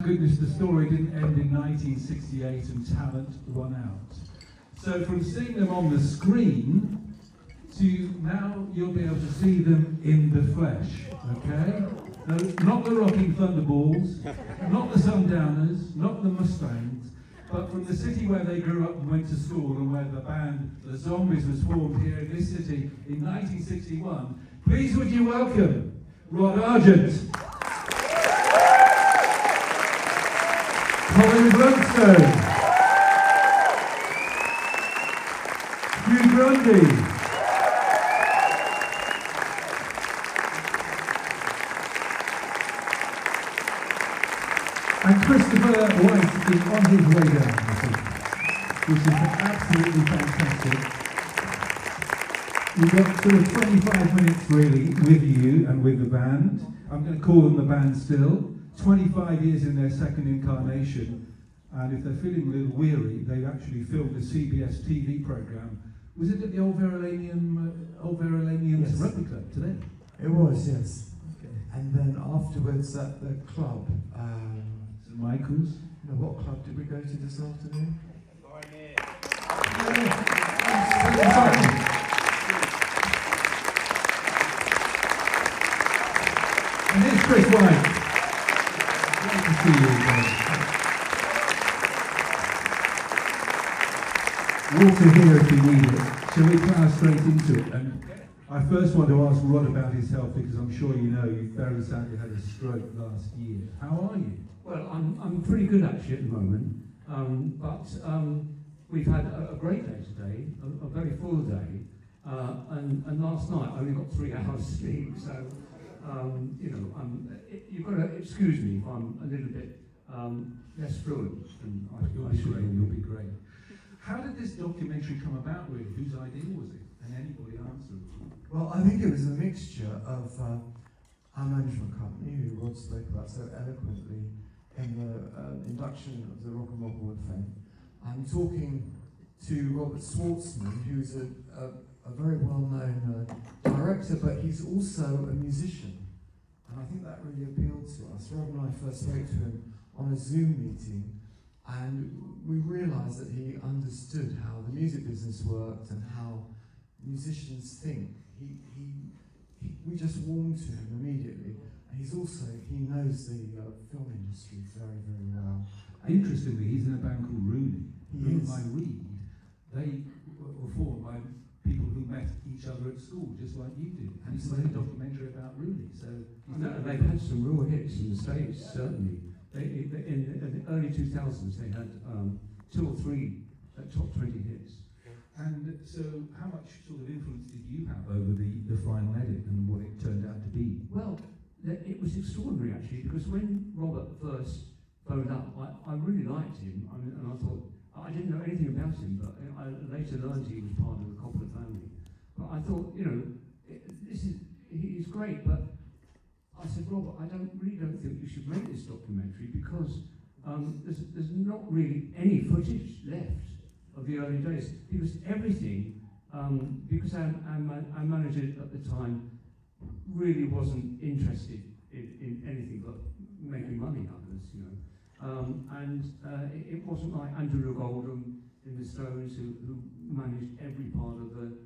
goodness, the story didn't end in 1968 and talent run out. So from seeing them on the screen to now you'll be able to see them in the flesh, okay? No, not the Rocking Thunderballs, not the Sundowners, not the Mustangs, but from the city where they grew up and went to school and where the band The Zombies was formed here in this city in 1961. Please would you welcome Argent, Colin Blunstone, Hugh Grundy, and Christopher White is on his way down, which is absolutely fantastic. We've got sort of 25 minutes really with you and with the band. I'm going to call them the band still. 25 years in their second incarnation, and if they're feeling a little weary, they've actually filmed a CBS TV programme. Was it at the Old Verulamium's Yes. Rugby Club today? It was, yes. Okay. And then afterwards at the club, St Michael's? what club did we go to this afternoon? And here's Chris White. Great to see you again. Water here if you need it. Shall we plough straight into it? And I first want to ask Rod about his health because I'm sure you know you very sadly had a stroke last year. How are you? Well, I'm pretty good actually at the moment, but we've had a great day today, a very full day, and last night I only got 3 hours sleep, so you've got to excuse me if I'm a little bit less fluent than You'll I be should great, be. you'll be great. How did this documentary come about really? Whose idea was it? And anybody answer it? Well, I think it was a mixture of our management company, who Rod spoke about so eloquently in the induction of the Rock and Roll Hall of Fame. I'm talking to Robert Schwartzman, who's a very well-known director, but he's also a musician. And I think that really appealed to us. Rob and I first spoke to him on a Zoom meeting, and we realised that he understood how the music business worked and how musicians think. We just warmed to him immediately. And he knows the film industry very, very well. Interestingly, he's in a band called Rooney, whom is. I read. They were formed by people who met each other at school, just like you did. And he's made a documentary about Rooney. So They've had some real hits in the States, certainly. In the early 2000s, they had 2 or 3 top 20 hits. And so, how much sort of influence did you have over the final edit and what it turned out to be? Well, it was extraordinary actually, because when Robert first phoned up, I really liked him, and I thought, I didn't know anything about him, but I later learned he was part of the Coppola family. But I thought, he's great, but I said, Robert, I really don't think you should make this documentary because there's not really any footage left of the early days, because everything, because our manager at the time really wasn't interested in anything but making money out of us, it wasn't like Andrew Oldham in the Stones who managed every part of the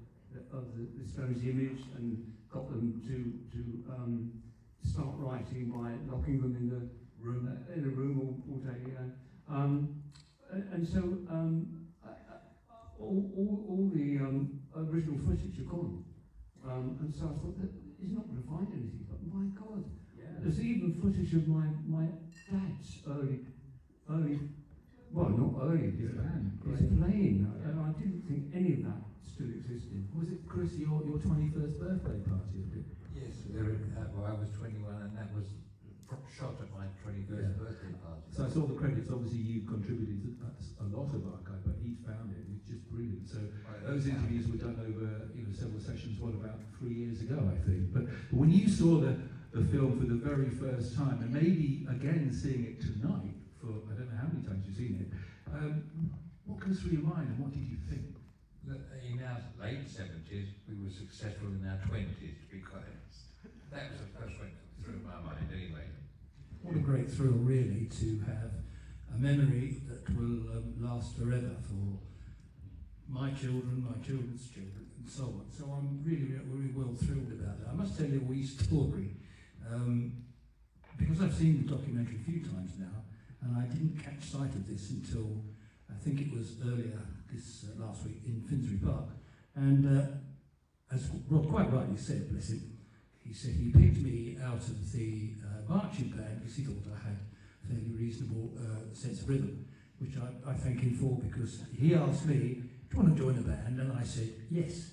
Stones image and got them to start writing by locking them in a room all day. And so all the original footage are gone. And so I thought that he's not going to find anything. But my God, there's even footage of my dad's early. Well, not early. His playing, and I didn't think any of that still existed. Was it, Chris, your 21st birthday party? Yes, I was 21 and that was shot at my 21st birthday party. So I saw the credits. Obviously, you contributed to a lot of archive, but he found it. It's just brilliant. So those interviews were done over several sessions. What, about 3 years ago, I think. But when you saw the film for the very first time, and maybe again seeing it tonight for I don't know how many times you've seen it, what goes through your mind, and what did you think? In our late 70s, we were successful in our 20s, to be quite honest. That was the first went through my mind anyway. What a great thrill, really, to have memory that will last forever for my children, my children's children, and so on. So I'm really, really well thrilled about that. I must tell you a wee story, because I've seen the documentary a few times now, and I didn't catch sight of this until I think it was earlier this last week in Finsbury Park. And as Rob quite rightly said, bless him, he said he picked me out of the marching band because he thought I had a fairly reasonable sense of rhythm, which I thank him for, because he asked me, do you want to join a band? And I said, yes.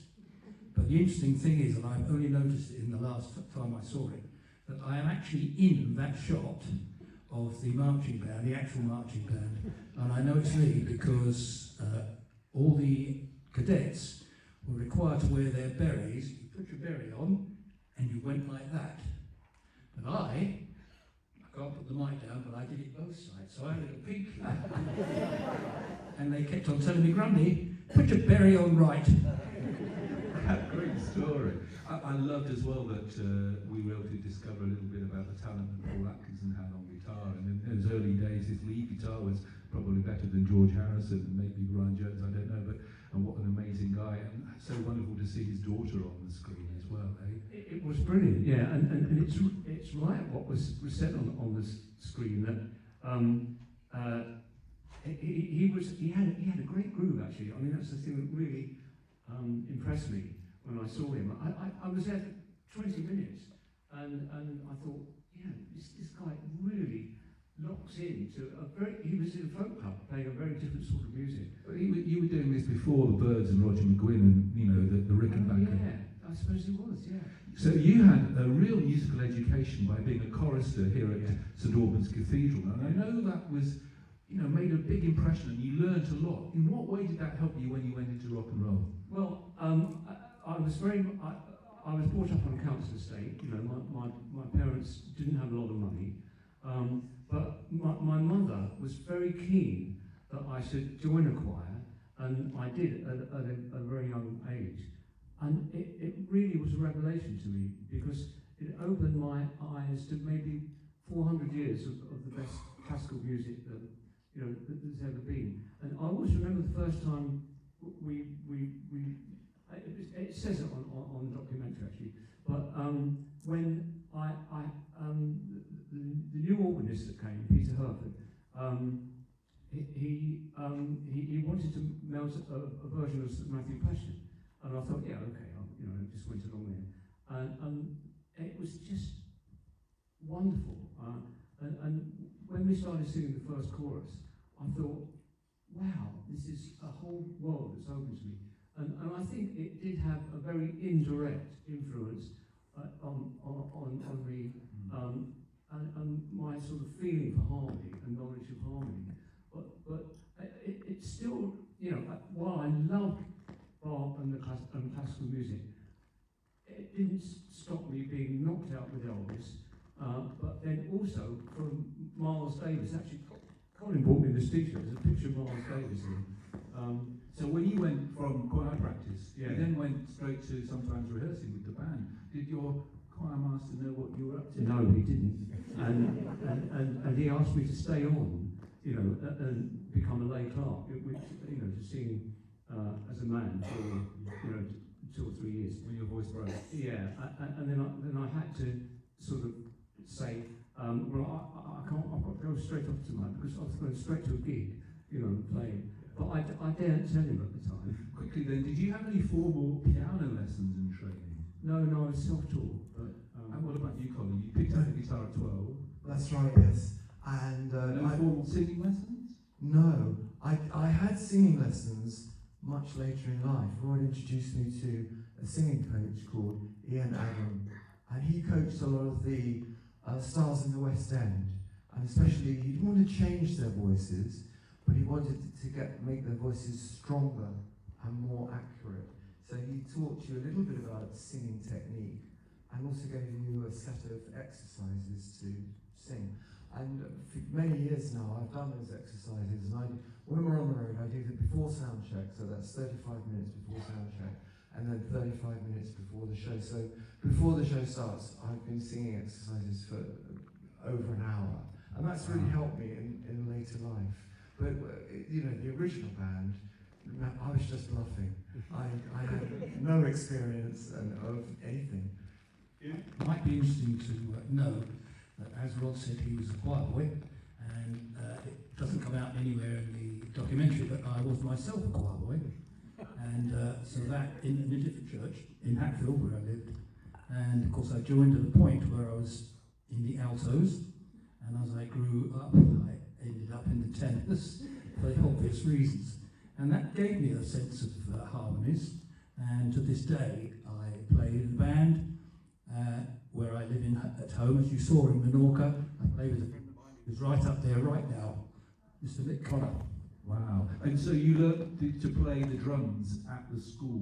But the interesting thing is, and I've only noticed it in the last time I saw it, that I am actually in that shot of the marching band, the actual marching band, and I know it's me because all the cadets were required to wear their berets. You put your beret on, and you went like that. But I can't put the mic down, but I did it both sides, so I had a little peek here. And they kept on telling me, Grundy, put your beret on right. Great story. I loved as well that we were able to discover a little bit about the talent that Paul Atkinson had on guitar. And in those early days, his lead guitar was probably better than George Harrison and maybe Brian Jones, I don't know. And what an amazing guy. And so wonderful to see his daughter on the screen as well, eh? It was brilliant, yeah, and it's right what was said on the screen, that he had a great groove, actually. I mean, that's the thing that really impressed me when I saw him. I was there for 20 minutes, and I thought, yeah, this guy really locks into he was in a folk club playing a very different sort of music. But you were doing this before the Byrds and Roger McGuinn and, you know, the Rickenbacker. Yeah, I suppose he was, yeah. So you had a real musical education by being a chorister here at St Albans Cathedral, and I know that was, you know, made a big impression, and you learnt a lot. In what way did that help you when you went into rock and roll? Well, I was brought up on a council estate. You know, my parents didn't have a lot of money, but my mother was very keen that I should join a choir, and I did at a very young age. And it really was a revelation to me, because it opened my eyes to maybe 400 years of the best classical music that, you know, that there's ever been. And I always remember the first time it says it on the documentary actually, but when the new organist that came, Peter Herford, he wanted to melt a version of St Matthew Passion. And I thought, yeah, okay, you know, just went along there. And it was just wonderful. And when we started singing the first chorus, I thought, wow, this is a whole world that's open to me. And I think it did have a very indirect influence on me, and my sort of feeling for harmony and knowledge of harmony. But it's still, you know, while I loved Bach and classical music, it didn't stop me being knocked out with Elvis, but then also from Miles Davis. Actually, Colin brought me this t-shirt. There's a picture of Miles Davis in. So when you went from choir practice, Yeah. you then went straight to sometimes rehearsing with the band. Did your choir master know what you were up to? No, he didn't. And he asked me to stay on, you know, and become a lay clerk, which, you know, to sing as a man for, you know, 2 or 3 years. When your voice broke? Yeah, and then I had to sort of say, well, I can't, I've got to go straight off tonight, because I was going straight to a gig, you know, playing. But I daren't tell him at the time. Quickly then, did you have any formal piano lessons and training? No, I was self-taught. But And what about you, Colin? You picked up the guitar at 12. That's right, yes. And No formal singing lessons? no, I had singing lessons much later in life. Roy introduced me to a singing coach called Ian Adam, and he coached a lot of the stars in the West End, and especially he didn't want to change their voices, but he wanted to make their voices stronger and more accurate. So he taught you a little bit about singing technique, and also gave you a set of exercises to sing. And for many years now, I've done those exercises, and when we're on the road, I do the before sound check, so that's 35 minutes before sound check, and then 35 minutes before the show. So before the show starts, I've been singing exercises for over an hour, and that's really helped me in later life. the original band, I was just bluffing. I had no experience of anything. It might be interesting to know that, as Rod said, he was a choir boy, and it doesn't come out anywhere in the documentary, but I was myself a choir boy, and so that in a different church in Hatfield where I lived, and of course I joined at the point where I was in the altos, and as I grew up, I ended up in the tenors for obvious reasons, and that gave me a sense of harmonies. And to this day, I play in a band where I live at home, as you saw in Menorca. I play with a friend of mine who's right up there right now, Mr. Nick Colin. Wow. And so you learned to play the drums at the school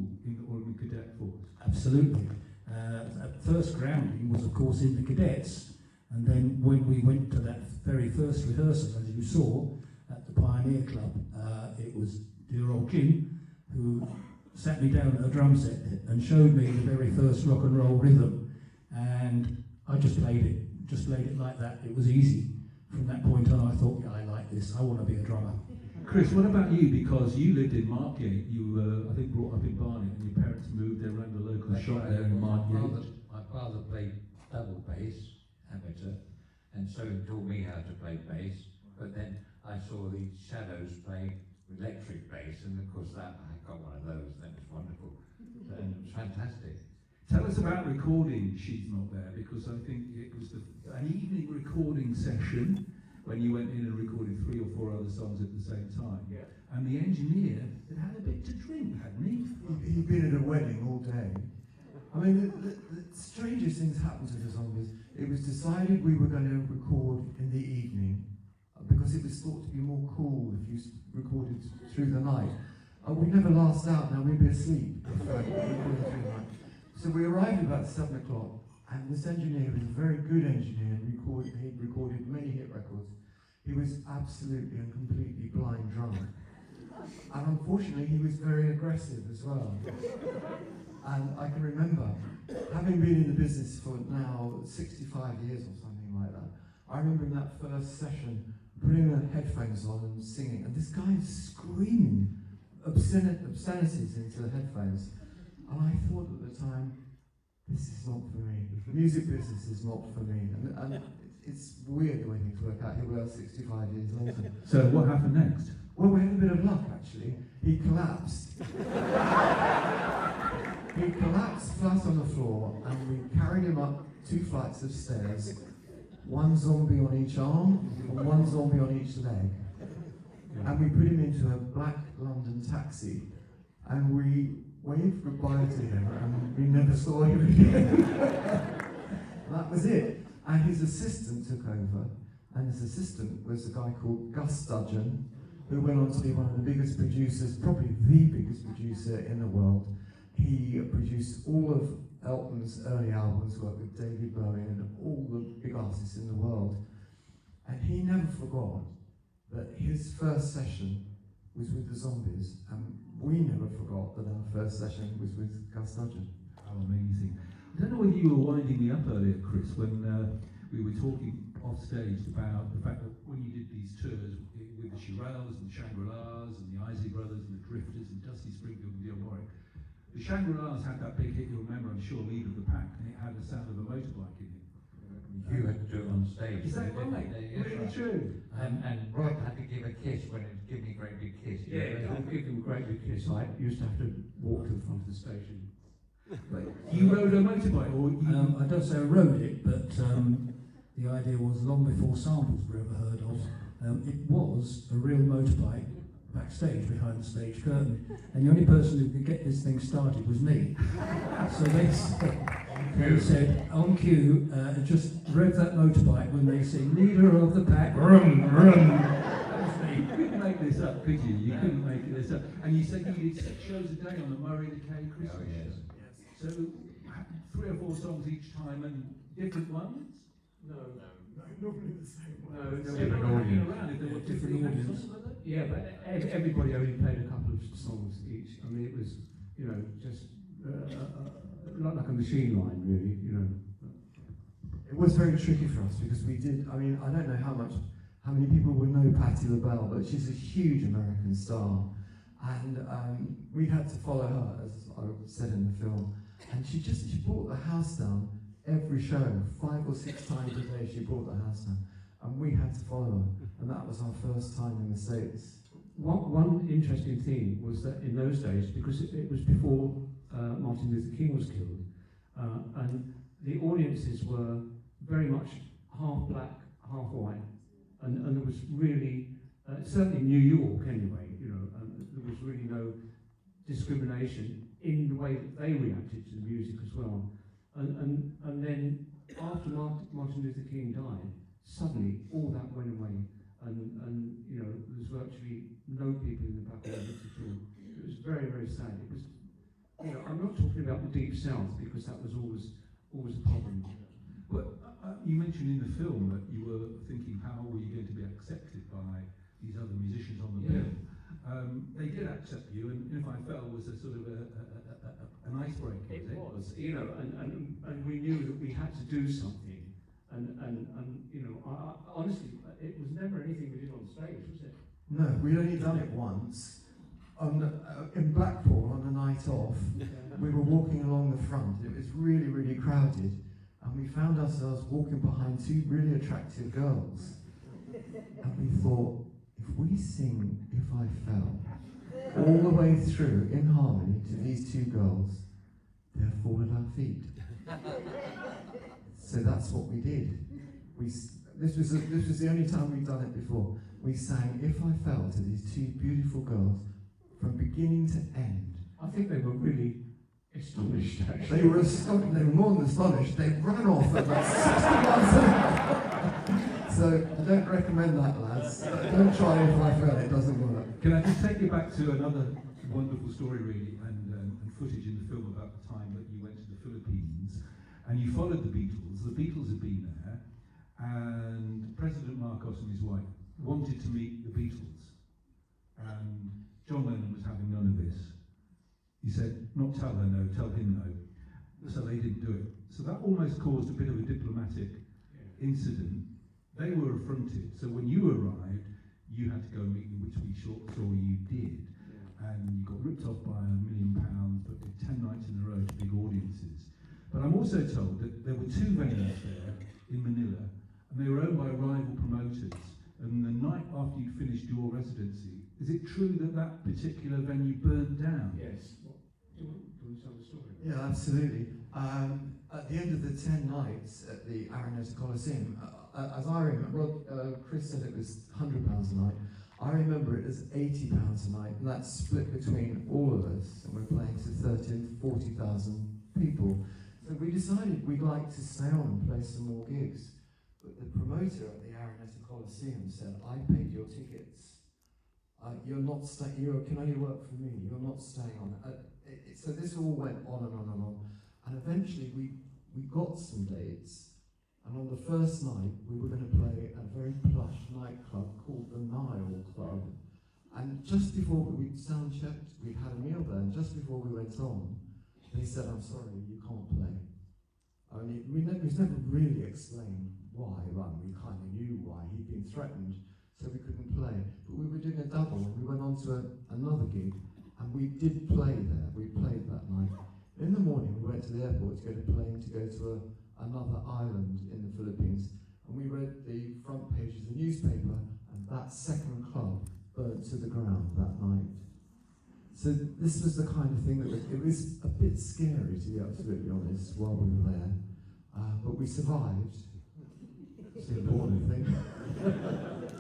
or in the cadet force? Absolutely. At first grounding was, of course, in the cadets, and then when we went to that very first rehearsal, as you saw, at the Pioneer Club, it was dear old Jim who sat me down at a drum set and showed me the very first rock and roll rhythm, and I just played it like that. It was easy. From that point on, I thought, yeah, I like this, I want to be a drummer. Chris, what about you? Because you lived in Markgate, you were, I think, brought up in Barnet, and your parents moved there around the local shop there in Markgate. My father played double bass, amateur, and so he taught me how to play bass. But then I saw the Shadows play electric bass, and of course I got one of those, and that was wonderful. And it was fantastic. Tell us about recording She's Not There, because I think it was an evening recording session when you went in and recorded 3 or 4 other songs at the same time. Yeah. And the engineer had a bit to drink, hadn't he? He'd been at a wedding all day. I mean, the strangest things happened to the Zombies. It was decided we were going to record in the evening because it was thought to be more cool if you recorded through the night. We'd never last out now, we'd be asleep if we recorded through the night. So we arrived about 7 o'clock, and this engineer was a very good engineer. He'd recorded many hit records. He was absolutely and completely blind drunk. And unfortunately, he was very aggressive as well. And I can remember, having been in the business for now 65 years or something like that, I remember in that first session, putting the headphones on and singing, and this guy screaming obscenities into the headphones. And I thought at the time, this is not for me. Music business is not for me. And it's weird the way things work out. Here we are 65 years later. So what happened next? Well, we had a bit of luck, actually. He collapsed. He collapsed flat on the floor, and we carried him up 2 flights of stairs, 1 zombie on each arm, and 1 zombie on each leg. And we put him into a black London taxi, and we waved goodbye to him, and we never saw him again. That was it. And his assistant took over, and his assistant was a guy called Gus Dudgeon, who went on to be one of the biggest producers, probably the biggest producer in the world. He produced all of Elton's early albums, worked with David Bowie and all the big artists in the world. And he never forgot that his first session was with the Zombies, and we never forgot that our first session was with Gus Dudgeon. How amazing. I don't know whether you were winding me up earlier, Chris, when we were talking off stage about the fact that when you did these tours with the Shirelles and the Shangri-Las and the Isley Brothers and the Drifters and Dusty Springfield and Dionne Warwick, the Shangri-Las had that big hit, you'll remember, I'm sure, Lead of the Pack, and it had the sound of a motorbike in it. Hugh had to do it on stage. Is that right? Yes, Really right. true? And Rod had to give a kiss when it was giving a great big kiss. Yeah, I'll give him a great big kiss. I used to have to walk to the front of the station. But you rode a motorbike, or you... I don't say I wrote it, but the idea was long before samples were ever heard of. It was a real motorbike backstage behind the stage curtain, and the only person who could get this thing started was me. So they said on cue, just rev that motorbike when they say leader of the pack, rum, rum. You couldn't make this up, could you? You couldn't make this up. And you said you did 6 shows a day on the Murray the K Christmas. Oh, yes. So 3 or 4 songs each time and different ones? No, normally the same one. No, Different audience. around if there were Different audience. Yeah, but everybody only played a couple of songs each. I mean, it was, just like a machine line, really, It was very tricky for us because we did, I mean, I don't know how how many people will know Patti LaBelle, but she's a huge American star. And we had to follow her, as I said in the film. And she brought the house down every show, 5 or 6 times a day she brought the house down. And we had to follow her. And that was our first time in the States. One interesting thing was that in those days, because it was before Martin Luther King was killed, and the audiences were very much half black, half white, and there was really, certainly in New York anyway, there was really no discrimination in the way that they reacted to the music as well. And then after Martin Luther King died, suddenly all that went away, and there's virtually no people in the black audience at all. It was very, very sad. It was, I'm not talking about the Deep South because that was always a problem. Well, you mentioned in the film that you were thinking, how were you going to be accepted by these other musicians on the bill? They did accept you, and If I Fell was a sort of an icebreaker. It was, and we knew that we had to do something. And I honestly, it was never anything we did on stage, was it? No, we'd only done it once. In Blackpool, on a night off, we were walking along the front. It was really, really crowded, and we found ourselves walking behind 2 really attractive girls. And we thought, if we sing If I Fell all the way through in harmony to these 2 girls, they'll fall at our feet. So that's what we did. This was the only time we'd done it before. We sang If I Fell to these 2 beautiful girls from beginning to end. I think they were really astonished, actually. They were astonished. They were more than astonished. They ran off at about 60 miles an hour. So I don't recommend that, lads. Don't try If I Fell. It doesn't work. Can I just take you back to another wonderful story, really, and footage in the film about the time that you went to the Philippines and you followed the Beatles. The Beatles had been there, and President Marcos and his wife wanted to meet the Beatles, and John Lennon was having none of this. He said, not tell her no, tell him no. So they didn't do it. So that almost caused a bit of a diplomatic incident. They were affronted. So when you arrived, you had to go and meet them, which we saw you did. And you got ripped off by £1 million, but did 10 nights in a row to big audiences. But I'm also told that there were 2 venues there in Manila, and they were owned by rival promoters. And the night after you finished your residency, is it true that that particular venue burned down? Yes. Do you want to tell the story? Yeah, absolutely. At the end of the 10 nights at the Araneta Coliseum, as I remember, Chris said it was £100 a night. I remember it as £80 a night, and that's split between all of us, and we're playing to 30,000, 40,000 people. So we decided we'd like to stay on and play some more gigs. But the promoter at the Araneta Coliseum said, I paid your tickets. You're not staying, you can only work for me, you're not staying on. So this all went on and on and on. And eventually we got some dates. And on the first night, we were going to play a very plush nightclub called the Nile Club. And just before we'd sound checked, we'd had a meal there, and just before we went on, they said, I'm sorry, you can't play. I mean, it was never really explained why. Well, we kind of knew why. He'd been threatened, so we couldn't play. But we were doing a double, and we went on to another gig, and we did play there. We played that night. In the morning, we went to the airport to get a plane to go to another island in the Philippines, and we read the front page of the newspaper, and that second club burnt to the ground that night. So this was the kind of thing that it was a bit scary, to be absolutely honest, while we were there, but we survived. It's the important thing.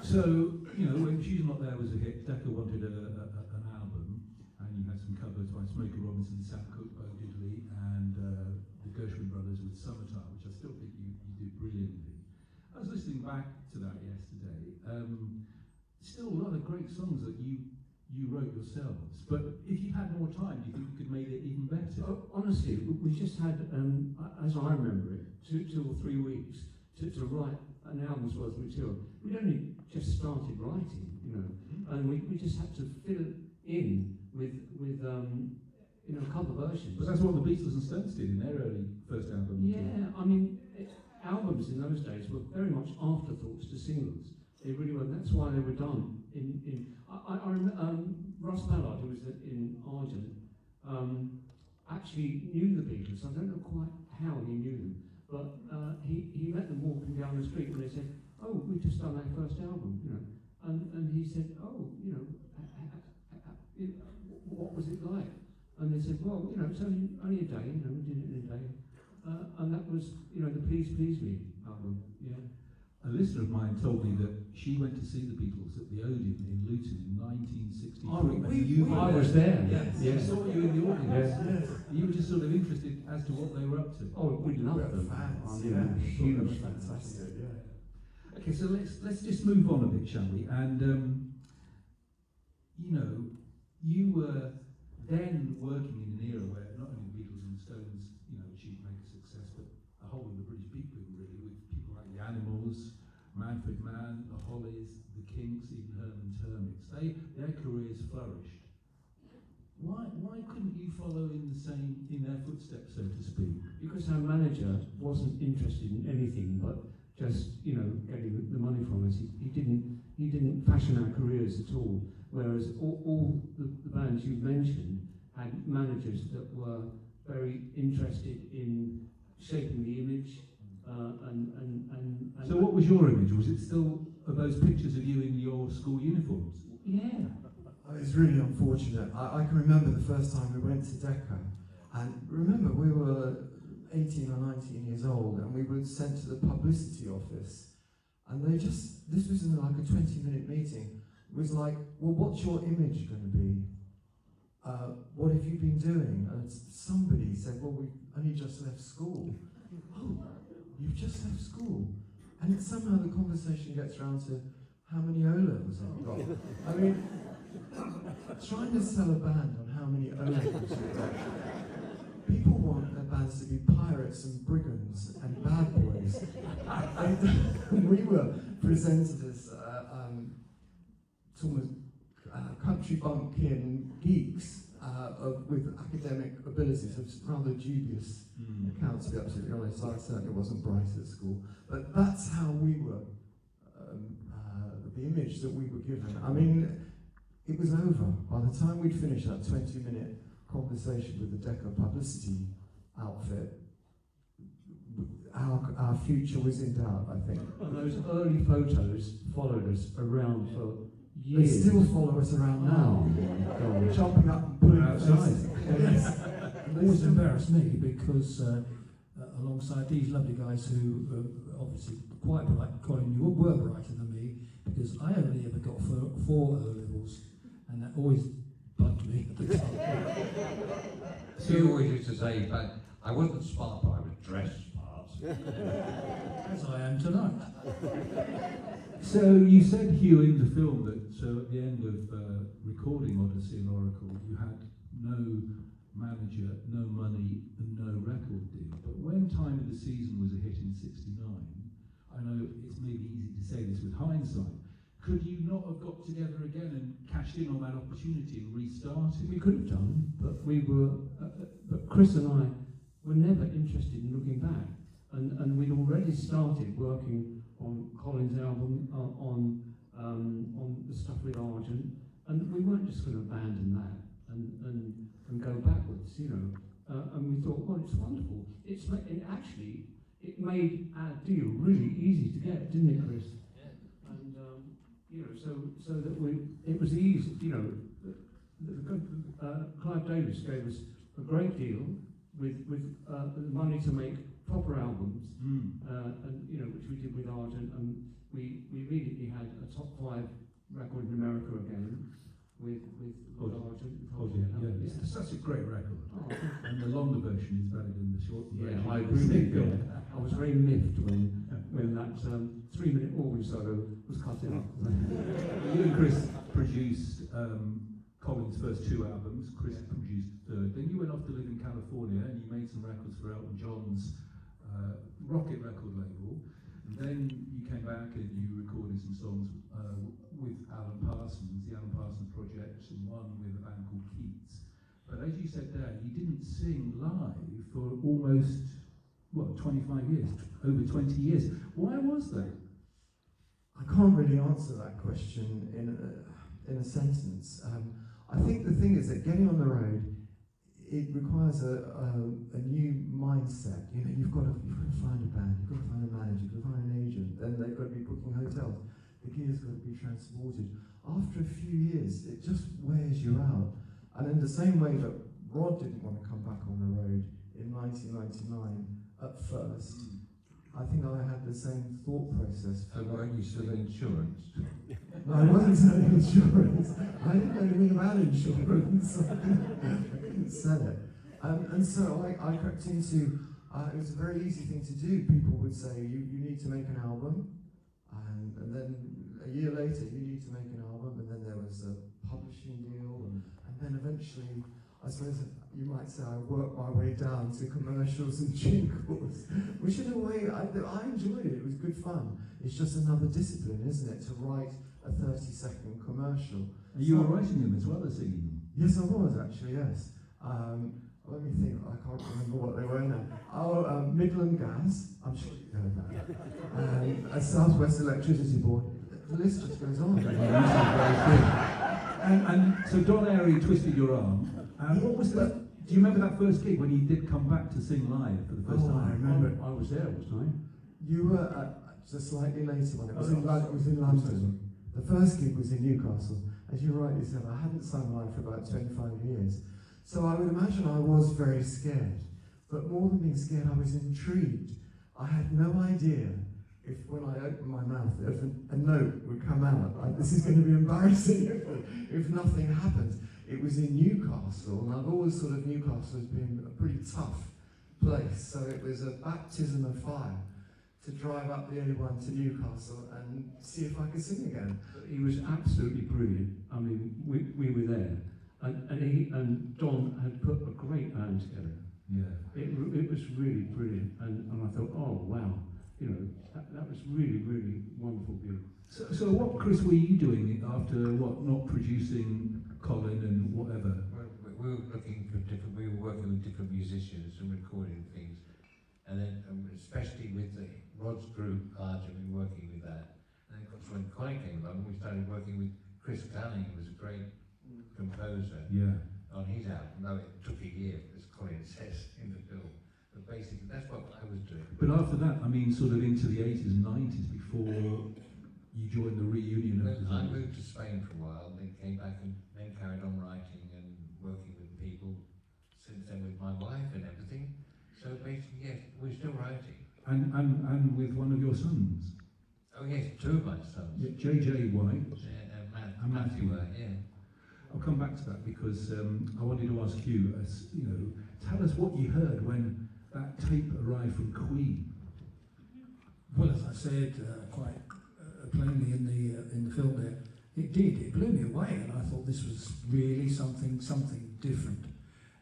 So, when She's Not There was a hit, Decca wanted an album, and you had some covers by Smokey Robinson, Sam Cooke, Bo Diddley, and the Gershwin Brothers with Summertime, which I still think you did brilliantly. I was listening back to that yesterday. Still a lot of great songs that you wrote yourselves, but if you had more time, do you think you could make it even better? Honestly, we just had, as I remember it, 2 or 3 weeks to write an album's worth of material. We'd only just started writing, and we just had to fill it in with cover versions. But that's what the Beatles and Stones did in their early first album. Yeah, I mean, albums in those days were very much afterthoughts to singles. They really were. That's why they were done. I remember Russ Mallard, who was in Argent, actually knew the Beatles. I don't know quite how he knew them, but he met them walking down the street and they said, "Oh, we've just done our first album," you know. And he said, "Oh, you know, what was it like?" And they said, "Well, you know, it's only a day, you know, we did it in a day." And that was, you know, the Please Please Me album, yeah. A listener of mine told me that she went to see the Beatles at the Odeon in Luton in 1963. I was there. Yes, Yeah. I saw you in the audience. Yeah. You were just sort of interested as to what they were up to. Oh, we loved them. Fans, I mean, yeah. huge fans. Fantastic, yeah. Okay, so let's just move on a bit, shall we? And you know, you were then working in an era where not only the Beatles and the Stones, you know, achieved major success, but a whole of the British big boom really, with people like the Animals, Manfred Mann, the Hollies, the Kinks, even Herman's Hermits. Their careers flourished. Why couldn't you follow in their footsteps, so to speak? Because our manager wasn't interested in anything but just, you know, getting the money from us. He didn't fashion our careers at all. Whereas all the bands you mentioned had managers that were very interested in shaping the image. And So what was your image? Was it still of those pictures of you in your school uniforms? Yeah. It's really unfortunate. I can remember the first time we went to Decca, and remember we were 18 or 19 years old, and we were sent to the publicity office, and this was in like a 20-minute meeting. It was like, well, what's your image going to be? What have you been doing? And somebody said, well, we've only just left school. Oh, you've just left school? And somehow the conversation gets around to how many O-levels have you got? I mean, trying to sell a band on how many O-levels you've got. People want their bands to be pirates and brigands and bad boys. And we were presented as almost country bumpkin geeks with academic abilities of rather dubious accounts, to be absolutely honest. I certainly wasn't bright at school. But that's how we were, the image that we were given. I mean, it was over. By the time we'd finished that 20-minute conversation with the Decca publicity outfit, our future was in doubt, I think. And those early photos followed us around for They years. still follow us around now, jumping up and pulling us Outside. Yes. It always embarrassed me because alongside these lovely guys who are obviously quite bright, Colin, you were brighter than me, because I only ever got four O-levels, and that always bugged me at the time. So you always used to say, but I wasn't smart, but I was dressed smart. As I am tonight. So you said, Hugh, in the film that so at the end of recording Odyssey and Oracle, you had no manager, no money, and no record deal. But when Time of the Season was a hit in '69, I know it's maybe easy to say this with hindsight, could you not have got together again and cashed in on that opportunity and restarted? We could have done, but but Chris and I were never interested in looking back. And we'd already started working on Colin's album, on the stuff with Argent, and we weren't just going to abandon that and go backwards, you know. And we thought, well, it's wonderful. It made our deal really easy to get, didn't it, Chris? Yeah. And you know, so that it was easy, you know. Clive Davis gave us a great deal with the money to make proper albums, and you know, which we did with Argent, and we immediately had a top 5 record in America again with Argent. It's such a great record, and the longer version is better than the shorter version. Yeah, I agree with you. I was very miffed when that 3-minute organ solo was cut out. You and Chris produced Colin's first 2 albums. Chris produced the third. Then you went off to live in California and you made some records for Elton John's Rocket record label. And then you came back and you recorded some songs with Alan Parsons, the Alan Parsons Project, and one with a band called Keats. But as you said there, you didn't sing live for almost, 25 years, over 20 years. Why was that? I can't really answer that question in a sentence. I think the thing is that getting on the road, it requires a new mindset. You know, you've got to find a band, you've got to find a manager, you've got to find an agent, then they've got to be booking hotels, the gear's got to be transported. After a few years, it just wears you out. And in the same way that Rod didn't want to come back on the road in 1999 at first, I think I had the same thought process. So weren't you selling insurance? No, I wasn't selling insurance. I didn't know anything about insurance. I couldn't sell it. And so I crept into, it was a very easy thing to do. People would say, you need to make an album. And then a year later, you need to make an album. And then there was a publishing deal. And then eventually, I suppose you might say I worked my way down to commercials and jingles, which in a way, I enjoyed it. It was good fun. It's just another discipline, isn't it, to write a 30-second commercial. And you were writing them as well as singing them? Yes, I was actually, yes. Let me think, I can't remember what they were now. Midland Gas, I'm sure you've heard that. A South West Electricity Board. The list just goes on. And so Don Airy twisted your arm. What was that? Do you remember that first gig when you did come back to sing live for the first time? I remember. I was there, wasn't I? You were at a slightly later one. It was in London. The first gig was in Newcastle. As you rightly said, I hadn't sung live for about 25 years. So I would imagine I was very scared. But more than being scared, I was intrigued. I had no idea if when I opened my mouth, if a note would come out. This is going to be embarrassing if nothing happens. It was in Newcastle, and I've always thought of Newcastle as being a pretty tough place. So it was a baptism of fire to drive up the A1 to Newcastle and see if I could sing again. He was absolutely brilliant. I mean, we were there, and he and Don had put a great band together. Yeah. It was really brilliant, and I thought, oh wow, you know, that was really, really wonderful view. So what, Chris, were you doing after not producing Colin and whatever? We were looking for different. We were working with different musicians and recording things, and then especially with Rod's group, Argent, we were working with that. And of course, when Colin came along, we started working with Chris Gunning, who was a great composer. Yeah. On his album. No, it took a year, as Colin says in the film. But basically, that's what I was doing. But after that, I mean, sort of into the 80s and 90s, before you joined the reunion of the I moved to Spain for a while, then came back and then carried on writing and working with people since then with my wife and everything. So basically, yes, we're still writing. And with one of your sons. Oh yes, two of my sons. Yeah, J.J. White. And Matthew, yeah. I'll come back to that because I wanted to ask you, tell us what you heard when that tape arrived from Queen. Well, as I said quite plainly in the film there, it did. It blew me away, and I thought this was really something different.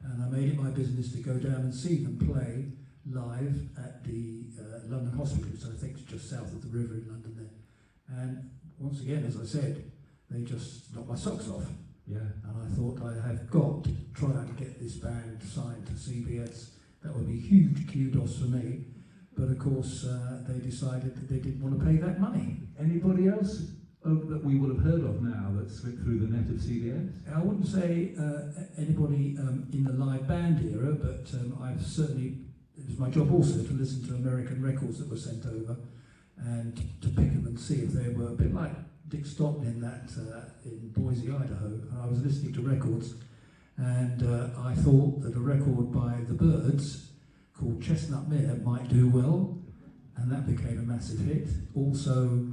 And I made it my business to go down and see them play live at the London Hospital, so I think it's just south of the river in London there. And once again, as I said, they just knocked my socks off. Yeah. And I thought I have got to try and get this band signed to CBS. That would be huge kudos for me. But of course, they decided that they didn't want to pay that money. Anybody else that we would have heard of now that slipped through the net of CBS? I wouldn't say anybody in the live band era, but I've certainly, it was my job also to listen to American records that were sent over and to pick them and see if they were a bit like Dick Stockton in Boise, Idaho. And I was listening to records, and I thought that a record by the Byrds called Chestnut Mare might do well, and that became a massive hit. Also,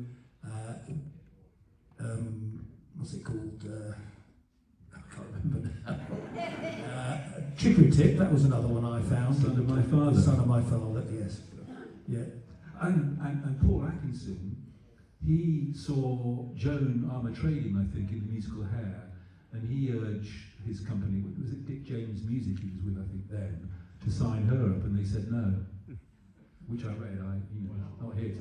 what's it called? I can't remember now. Chicory Tip, that was another one I found. Son of My Father. Son of My Father, yes. Yeah. And Paul Atkinson, he saw Joan Armatrading, I think, in the musical Hair, and he urged his company, was it Dick James Music he was with, I think, then, to sign her up, and they said no. Which I read, not here.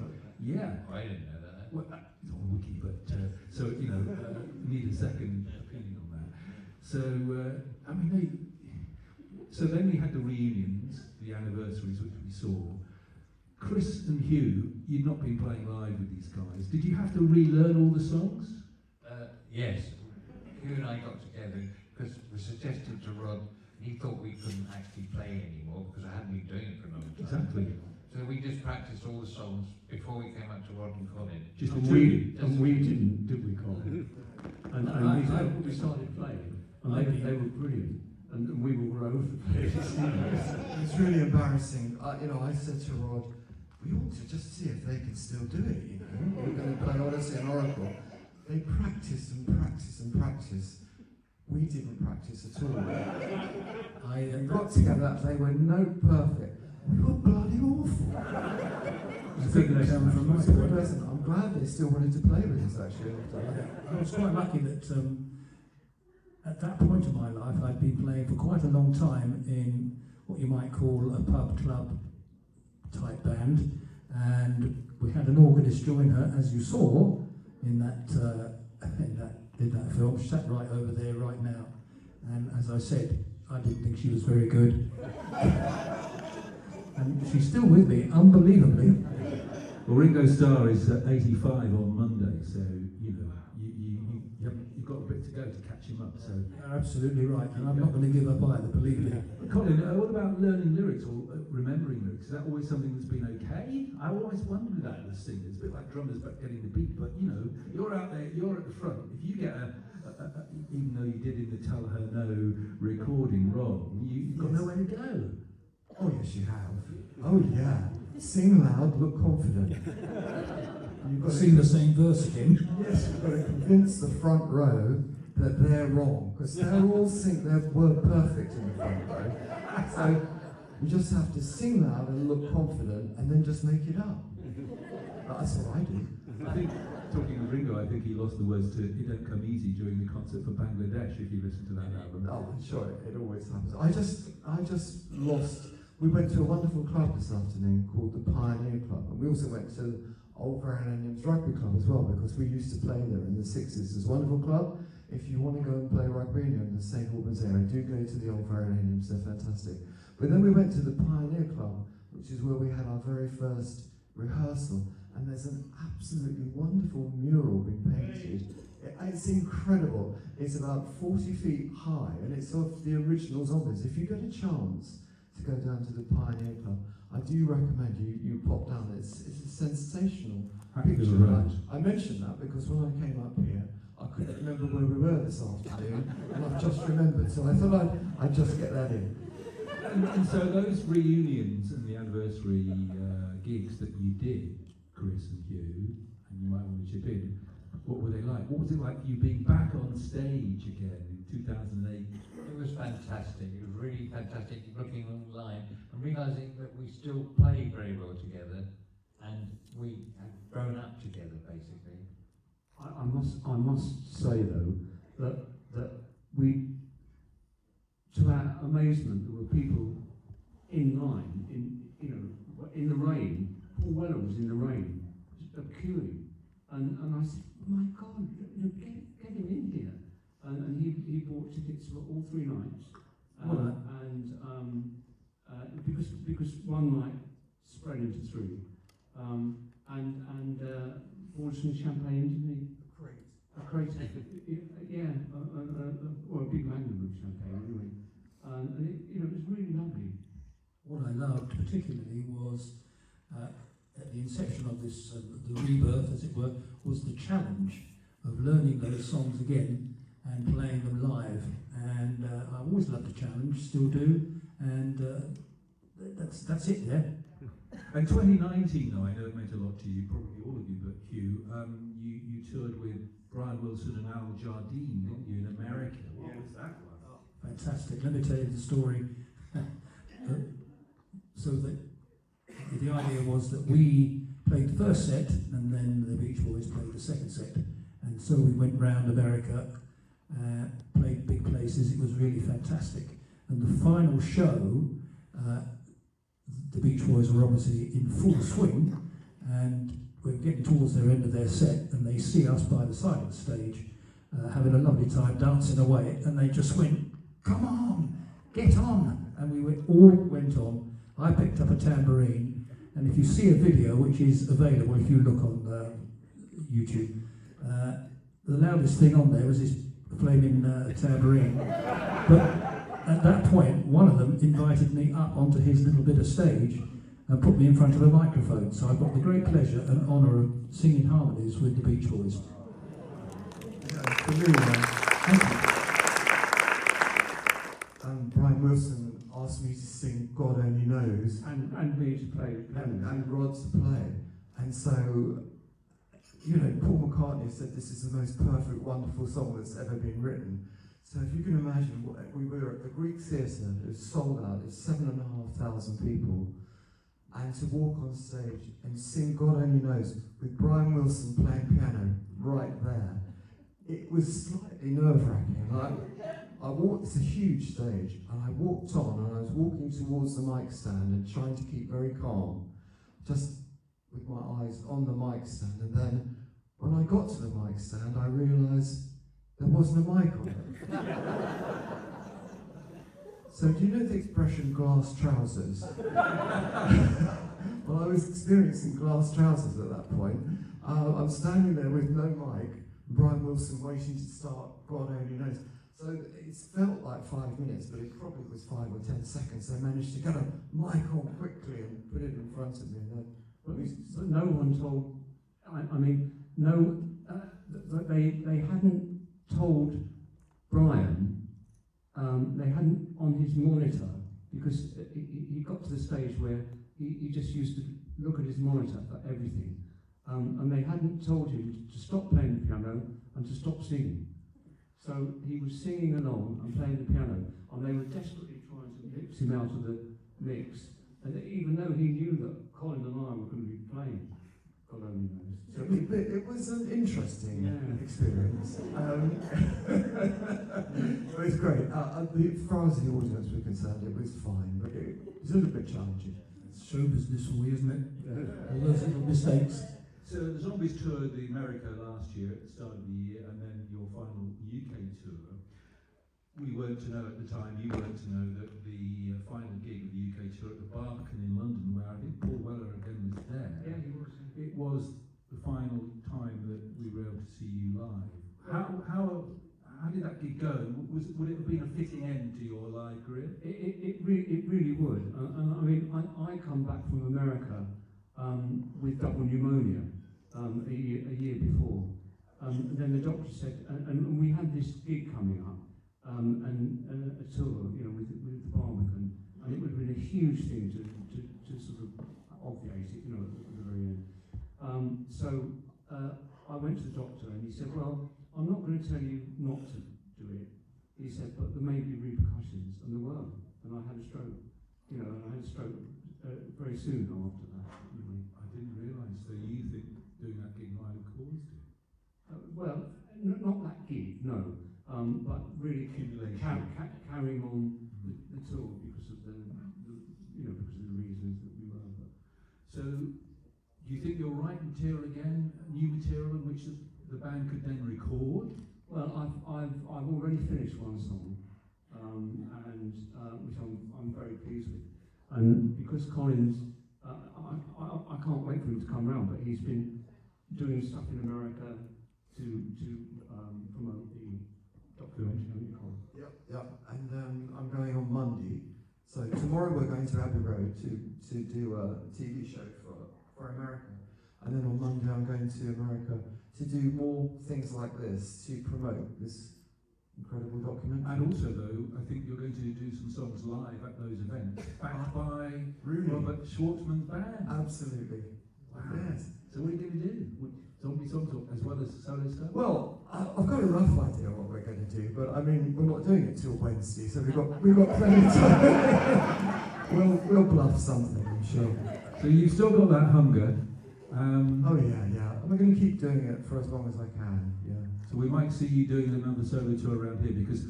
Yeah. Oh, I didn't know that. Well, it's on Wiki, but, need a second opinion on that. So, so then we had the reunions, the anniversaries, which we saw, Chris and Hugh, you'd not been playing live with these guys. Did you have to relearn all the songs? Yes. Hugh and I got together because we suggested to Rod, he thought we couldn't actually play anymore because I hadn't been doing it for a long time. Exactly. So we just practiced all the songs before we came up to Rod and Colin. Just And the we, two. and we didn't, did we, Colin? And we started playing, and they were brilliant, and we were all over the place. It's really embarrassing. I said to Rod, we ought to just see if they can still do it, you know. We're going to play Odyssey and Oracle. They practice and practice and practice. We didn't practice at all. We got together, they were note perfect. We were bloody awful. I think they come from my point. I'm glad they still wanted to play with us, actually. I was quite lucky that at that point of my life I'd been playing for quite a long time in what you might call a pub club type band, and we had an organist join her, as you saw in that film. She sat right over there right now, and as I said, I didn't think she was very good. And she's still with me, unbelievably. Well, Ringo Starr is 85 on Monday, so you've got a bit to go to catch him up. So You're absolutely right, and I'm not going to give up either, believe me. Colin, what about learning lyrics or remembering lyrics? Is that always something that's been okay? I always wondered that as singers, a bit like drummers, but getting the beat. But you're out there, you're at the front. If you get even though you did in the Tell Her No recording wrong, you've got nowhere to go. Oh, yes, you have. Oh, yeah. Sing loud, look confident. You've got to Sing the same verse again. Yes, you've got to convince the front row that they're wrong, because they're all they're word perfect in the front row. So you just have to sing loud and look confident, and then just make it up. That's what I do. I think, talking of Ringo, I think he lost the words to It Don't Come Easy during the concert for Bangladesh, if you listen to that album. Oh, I'm sure it always happens. I just lost. We went to a wonderful club this afternoon called the Pioneer Club, and we also went to Old Veronians Rugby Club as well, because we used to play there in the 60s. It's a wonderful club. If you want to go and play rugby in the St Albans area, do go to the Old Veronians, they're fantastic. But then we went to the Pioneer Club, which is where we had our very first rehearsal, and there's an absolutely wonderful mural being painted. It's incredible. It's about 40 feet high, and it's of the original zombies. If you get a chance to go down to the Pioneer Club, I do recommend you pop down. It's a sensational picture. I mentioned that because when I came up here, I couldn't remember where we were this afternoon, and I've just remembered, so I thought I'd just get that in. And so those reunions and the anniversary gigs that you did, Chris and Hugh, and you might want to chip in, what were they like? What was it like you being back on stage again in 2008? It was fantastic. It was really fantastic looking online and realising that we still play very well together and we have grown up together, basically. I must say though that we, to our amazement, there were people in line in the rain. Paul Weller was in the rain, queuing, and I said, "My God, get him in here!" And he bought tickets for all 3 nights, because one night spread into 3, and bought some champagne, didn't he? A crate, yeah, or a big magnum of champagne anyway, and it was really lovely. What I loved particularly was at the inception of this, the rebirth, as it were, was the challenge of learning those songs again and playing them live. And I always loved the challenge, still do, and that's it there. And 2019, though, I know it meant a lot to you, probably all of you, but Hugh, you toured with Brian Wilson and Al Jardine, didn't you, in America? What was that like? Fantastic. Let me tell you the story. So the idea was that we played the first set, and then the Beach Boys played the second set. And so we went round America, played big places. It was really fantastic. And the final show, the Beach Boys were obviously in full swing, and we were getting towards their end of their set, and they see us by the side of the stage, having a lovely time dancing away, and they just went, "Come on, get on!" And we all went on. I picked up a tambourine, And if you see a video, which is available if you look on YouTube, the loudest thing on there was this flaming tambourine. But at that point, one of them invited me up onto his little bit of stage and put me in front of a microphone. So I've got the great pleasure and honour of singing harmonies with the Beach Boys. For me, thank you. Brian Wilson asked me to sing God Only Knows. And me to play. And Rod to play. And so, you know, Paul McCartney said this is the most perfect, wonderful song that's ever been written. So if you can imagine, we were at the Greek Theatre, it was sold out, it's 7,500 people, and to walk on stage and sing God Only Knows with Brian Wilson playing piano right there, it was slightly nerve-wracking. I walked, it's a huge stage, and I walked on, and I was walking towards the mic stand and trying to keep very calm, just with my eyes on the mic stand, and then when I got to the mic stand, I realised there wasn't a mic on it. So do you know the expression glass trousers? Well, I was experiencing glass trousers at that point. I'm standing there with no mic, Brian Wilson waiting to start God Only Knows. So it felt like 5 minutes, but it probably was 5 or 10 seconds. They managed to get a mic on quickly and put it in front of me. But no one told, they hadn't told Brian, they hadn't on his monitor, because he got to the stage where he just used to look at his monitor for everything. And they hadn't told him to stop playing the piano and to stop singing. So he was singing along and playing the piano, and they were desperately trying to mix him out of the mix. And even though he knew that Colin and I were going to be playing, God only knows. So it was an interesting experience. It was great. As far as the audience were concerned, it was fine, but it was a little bit challenging. It's show business for you, isn't it? All those little mistakes. So the Zombies toured the America last year at the start of the year, and then your final UK tour. We weren't to know at the time, you weren't to know that the final gig of the UK tour at the Barbican in London, where I think Paul Weller again was there. yeah, he was. It was the final time that we were able to see you live. How did that gig go? Would it have been a fitting end to your live career? It really would. And I mean, I come back from America with double pneumonia a year before. And then the doctor said, and we had this gig coming up, and a tour, you know, with the Barbican, and it would have been a huge thing to sort of obviate it, you know, at the very end. So I went to the doctor, and he said, well, I'm not going to tell you not to do it. He said, but there may be repercussions, and there were. And I had a stroke, you know, and I had a stroke very soon after that. Anyway. I didn't realise. So you think doing that gig might have caused it? Well, not that gig, no. But really carrying on the tour because of the reasons that we were. So, do you think you'll write material again, new material in which the band could then record? Well, I've already finished one song, and which I'm very pleased with. And because Colin's, I can't wait for him to come round, but he's been doing stuff in America to promote the documentary. Yep. And I'm going on Monday. So tomorrow we're going to Abbey Road to do a TV show for America. And then on Monday I'm going to America to do more things like this, to promote this incredible documentary. And also, though, I think you're going to do some songs live at those events, backed by really? Robert Schwartzman's band. Absolutely. Wow. Yes. So what are you going to do? Zombie songs as well as solo stuff? Well, I've got a rough idea what we're going to do, but I mean, we're not doing it till Wednesday, so we've got plenty of time. we'll bluff something, I'm sure. So you've still got that hunger. Oh yeah. I'm going to keep doing it for as long as I can. Yeah. So we might see you doing another solo tour around here, because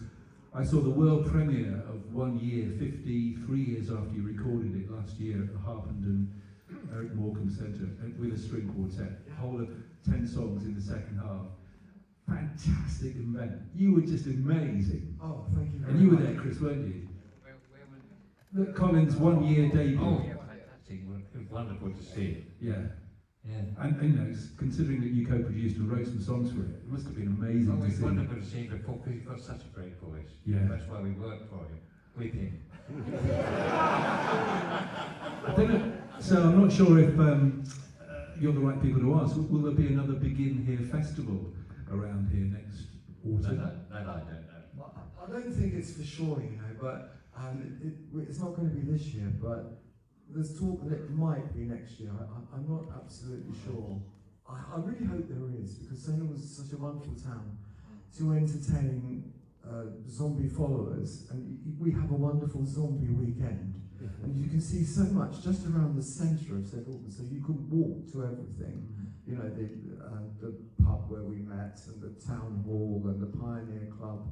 I saw the world premiere of 1 year, 53 years after you recorded it last year at the Harpenden Eric Morecambe Centre with a string quartet, a whole of 10 songs in the second half. Fantastic event. You were just amazing. Oh, thank you very much. And you were there, Chris, weren't you? Colin's 1 year debut. Oh, yeah, fantastic. it was wonderful to see it. Yeah. Yeah. And you know, considering that you co-produced and wrote some songs for it, it must have been amazing Oh, to it's see. wonderful to see him before, because he's got such a great voice. Yeah. That's why we worked for him, with him. I don't know. So I'm not sure if you're the right people to ask. Will there be another Begin Here festival around here next autumn? That I don't know. I don't think it's for sure, you know, but it's not going to be this year, but there's talk that it might be next year. I'm not absolutely sure. I really hope there is, because Salem was such a wonderful town to entertain zombie followers, and we have a wonderful zombie weekend. And you can see so much just around the centre of St Albans, so you could walk to everything. You know, the pub where we met, and the town hall, and the Pioneer Club,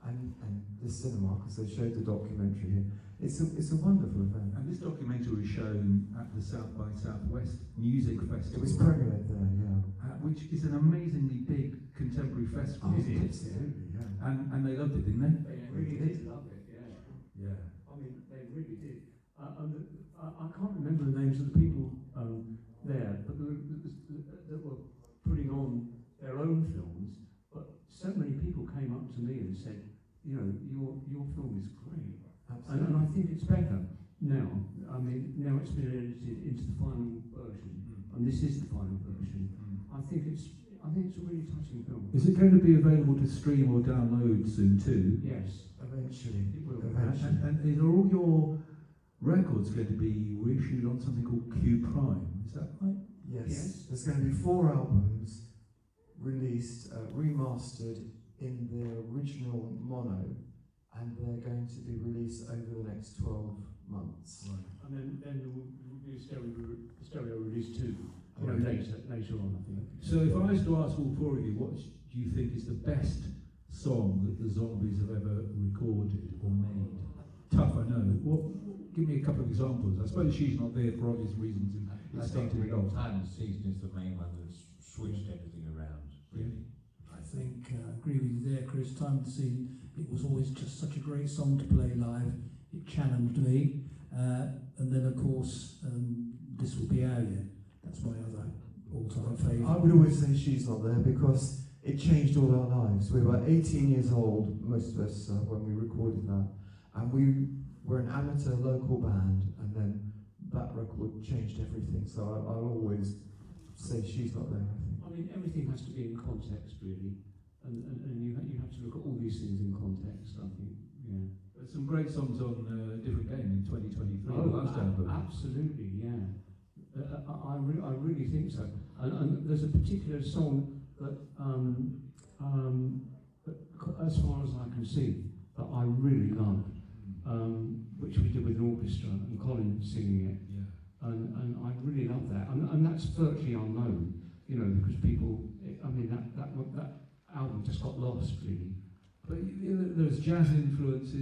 and the cinema, because they showed the documentary here. It's a wonderful event. And this documentary was shown at the South by Southwest Music Festival. It was premiered there, yeah. Which is an amazingly big contemporary festival. Absolutely, yeah. And they loved it, didn't they? They really did love it, yeah. Yeah. I mean, they really did. I can't remember the names of the people there, but that were putting on their own films. But so many people came up to me and said, you know, your film is great. And I think it's better now. I mean, now it's been edited into the final version, and this is the final version. I think it's a really touching film. Is it going to be available to stream or download soon too? Yes, Eventually. it will. Eventually. And are all your records going to be reissued on something called Q Prime? Is that right? Yes. There's going to be 4 albums released, remastered in their original mono, and they're going to be released over the next 12 months. Right. And then there will be a stereo release too. You know, later on, I think. So if I was to ask all 4 of you, what do you think is the best song that the Zombies have ever recorded or made? Tough, I know. Give me a couple of examples. I suppose She's Not There for obvious reasons. And I it's think started it off. Time and Season is the main one that's switched everything around. Really? I think I agree with you there, Chris. Time to See, it was always just such a great song to play live. It challenged me. And then, of course, This Will Be Our Year. That's my other all-time favourite. I would always say She's Not There because it changed all our lives. We were 18 years old, most of us, when we recorded that. And we were an amateur local band, and then that record changed everything. So I'll always say She's Not There, I think. I mean, everything has to be in context, really. And you have to look at all these things in context, I think. Yeah. There's some great songs on Different Game in 2023. Oh, the last album. absolutely, yeah. I really think so. And there's a particular song that, as far as I can see, that I really love, which we did with an orchestra and Colin singing it. Yeah. And I really love that. And that's virtually unknown, you know, because people, I mean, that album just got lost, really. But there's jazz influences.